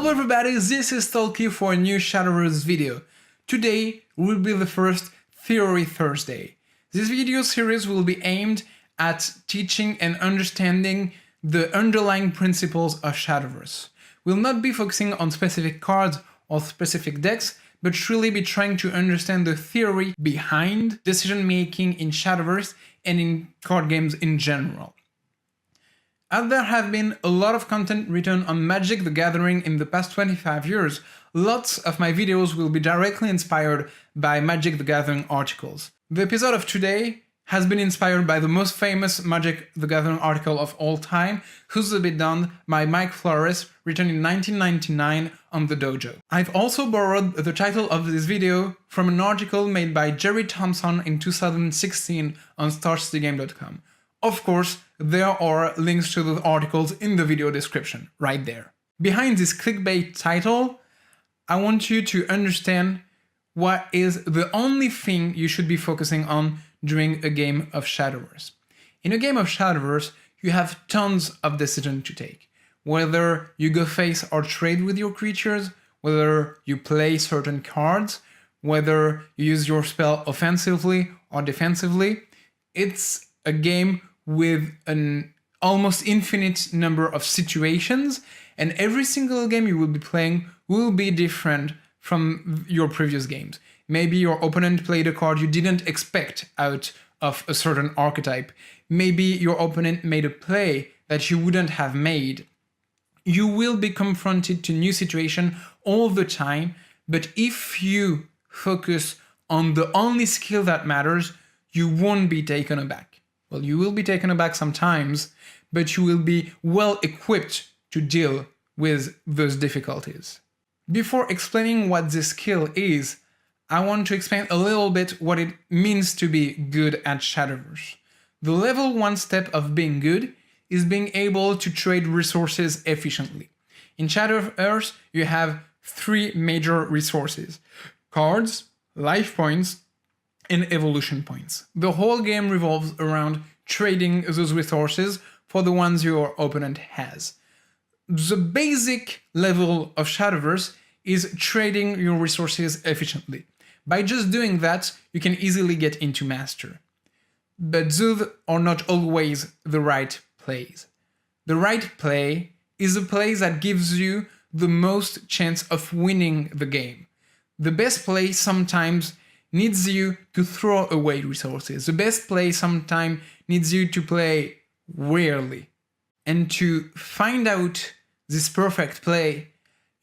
Hello everybody, this is Talky for a new Shadowverse video. Today will be the first Theory Thursday. This video series will be aimed at teaching and understanding the underlying principles of Shadowverse. We'll not be focusing on specific cards or specific decks, but really be trying to understand the theory behind decision making in Shadowverse and in card games in general. As there have been a lot of content written on Magic the Gathering in the past 25 years, lots of my videos will be directly inspired by Magic the Gathering articles. The episode of today has been inspired by the most famous Magic the Gathering article of all time, Who's the Bit Down by Mike Flores, written in 1999 on the Dojo. I've also borrowed the title of this video from an article made by Jerry Thompson in 2016 on StarCityGame.com. Of course, there are links to the articles in the video description, right there. Behind this clickbait title, I want you to understand what is the only thing you should be focusing on during a game of Shadowverse. In a game of Shadowverse, you have tons of decisions to take. Whether you go face or trade with your creatures, whether you play certain cards, whether you use your spell offensively or defensively, it's a game with an almost infinite number of situations, and every single game you will be playing will be different from your previous games. Maybe your opponent played a card you didn't expect out of a certain archetype. Maybe your opponent made a play that you wouldn't have made. You will be confronted to new situations all the time, but if you focus on the only skill that matters, you won't be taken aback. Well, you will be taken aback sometimes, but you will be well equipped to deal with those difficulties. Before explaining what this skill is, I want to explain a little bit what it means to be good at Shadowverse. The level 1 step of being good is being able to trade resources efficiently. In Shadowverse, you have 3 major resources: cards, life points, and evolution points. The whole game revolves around trading those resources for the ones your opponent has. The basic level of Shadowverse is trading your resources efficiently. By just doing that, you can easily get into Master. But those are not always the right plays. The right play is a play that gives you the most chance of winning the game. The best play sometimes needs you to throw away resources. The best play sometimes needs you to play rarely. And to find out this perfect play,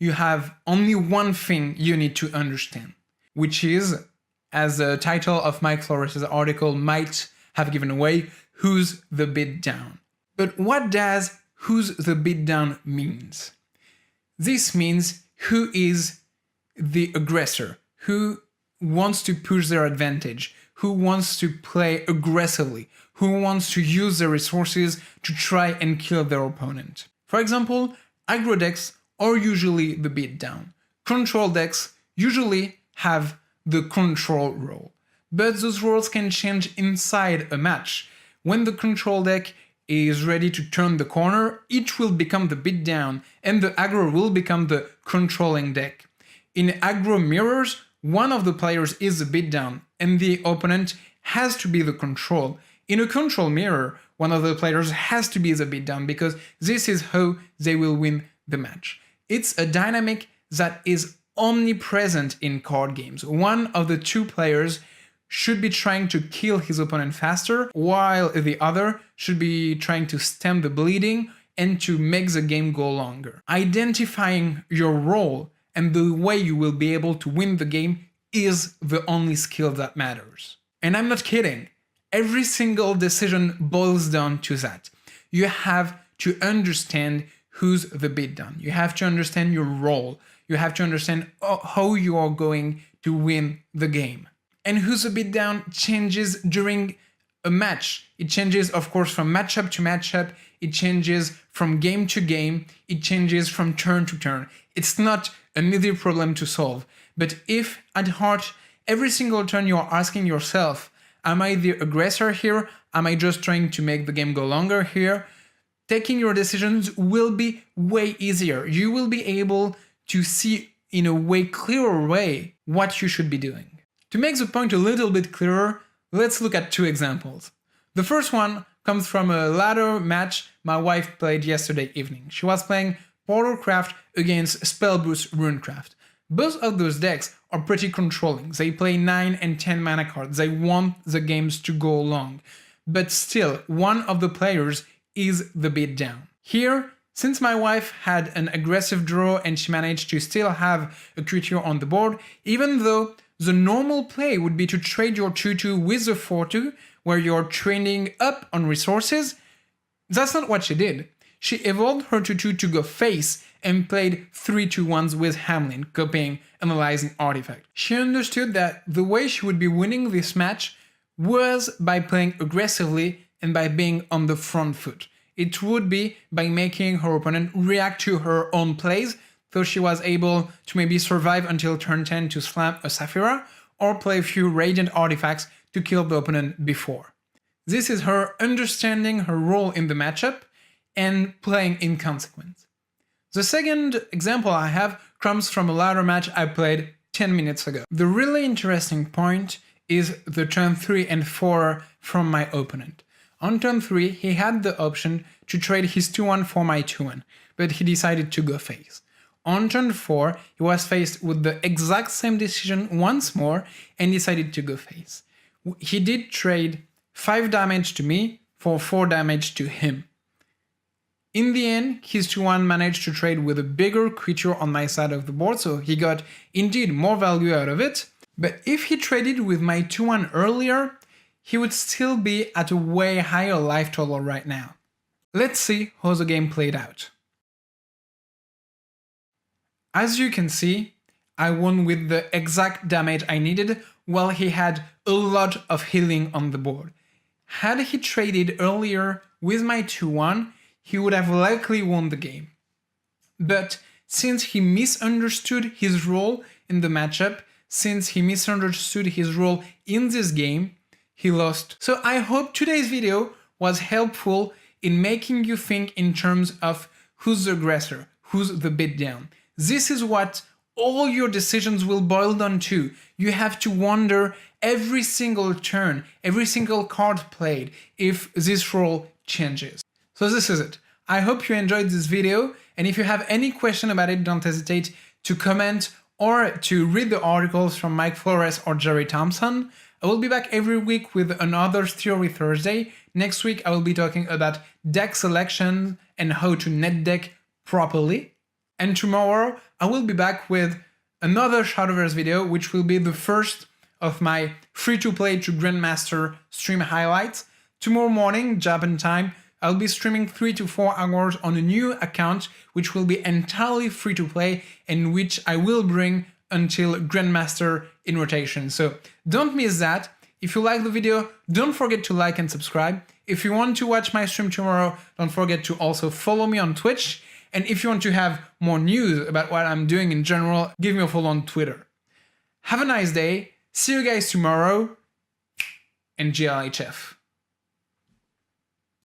you have only one thing you need to understand, which is, as the title of Mike Flores' article might have given away, who's the bit down. But what does who's the bit down means? This means who is the aggressor, who wants to push their advantage, who wants to play aggressively, who wants to use their resources to try and kill their opponent. For example, aggro decks are usually the beat down. Control decks usually have the control role, but those roles can change inside a match. When the control deck is ready to turn the corner, it will become the beat down, and the aggro will become the controlling deck. In aggro mirrors, one of the players is the beatdown, and the opponent has to be the control. In a control mirror, one of the players has to be the beatdown, because this is how they will win the match. It's a dynamic that is omnipresent in card games. One of the 2 players should be trying to kill his opponent faster, while the other should be trying to stem the bleeding and to make the game go longer. Identifying your role and the way you will be able to win the game is the only skill that matters. And I'm not kidding. Every single decision boils down to that. You have to understand who's the bit down. You have to understand your role. You have to understand how you are going to win the game. And who's the bit down changes during a match. It changes, of course, from matchup to matchup. It changes from game to game. It changes from turn to turn. It's not an easy problem to solve. But if at heart, every single turn you are asking yourself, am I the aggressor here? Am I just trying to make the game go longer here? Taking your decisions will be way easier. You will be able to see in a way clearer way what you should be doing. To make the point a little bit clearer, let's look at two examples. The first one comes from a ladder match my wife played yesterday evening. She was playing Portalcraft against Spellboost Runecraft. Both of those decks are pretty controlling. They play 9 and 10 mana cards. They want the games to go long. But still, one of the players is the beatdown. Here, since my wife had an aggressive draw and she managed to still have a creature on the board, even though the normal play would be to trade your 2/2 with the 4/2, where you're trading up on resources, that's not what she did. She evolved her 2/2 to go face and played 3/2/1s with Hamlin, copying Analyzing Artifact. She understood that the way she would be winning this match was by playing aggressively and by being on the front foot. It would be by making her opponent react to her own plays, so she was able to maybe survive until turn 10 to slam a Saphira, or play a few Radiant Artifacts to kill the opponent before. This is her understanding her role in the matchup and playing in consequence. The second example I have comes from a ladder match I played 10 minutes ago. The really interesting point is the turn 3 and 4 from my opponent. On turn 3, he had the option to trade his 2/1 for my 2/1, but he decided to go face. On turn 4, he was faced with the exact same decision once more and decided to go face. He did trade 5 damage to me for 4 damage to him. In the end, his 2/1 managed to trade with a bigger creature on my side of the board, so he got indeed more value out of it. But if he traded with my 2/1 earlier, he would still be at a way higher life total right now. Let's see how the game played out. As you can see, I won with the exact damage I needed, while he had a lot of healing on the board. Had he traded earlier with my 2/1, he would have likely won the game. But since he misunderstood his role in the matchup, since he misunderstood his role in this game, he lost. So I hope today's video was helpful in making you think in terms of who's the aggressor, who's the beatdown. This is what all your decisions will boil down to. You have to wonder every single turn, every single card played, if this role changes. So this is it. I hope you enjoyed this video, and if you have any question about it, don't hesitate to comment or to read the articles from Mike Flores or Jerry Thompson. I will be back every week with another Theory Thursday. Next week I will be talking about deck selection and how to net deck properly. And tomorrow I will be back with another Shadowverse video, which will be the first of my free-to-play to Grandmaster stream highlights. Tomorrow morning, Japan time, I'll be streaming 3 to 4 hours on a new account, which will be entirely free to play and which I will bring until Grandmaster in rotation. So don't miss that. If you like the video, don't forget to like and subscribe. If you want to watch my stream tomorrow, don't forget to also follow me on Twitch. And if you want to have more news about what I'm doing in general, give me a follow on Twitter. Have a nice day. See you guys tomorrow. And GLHF.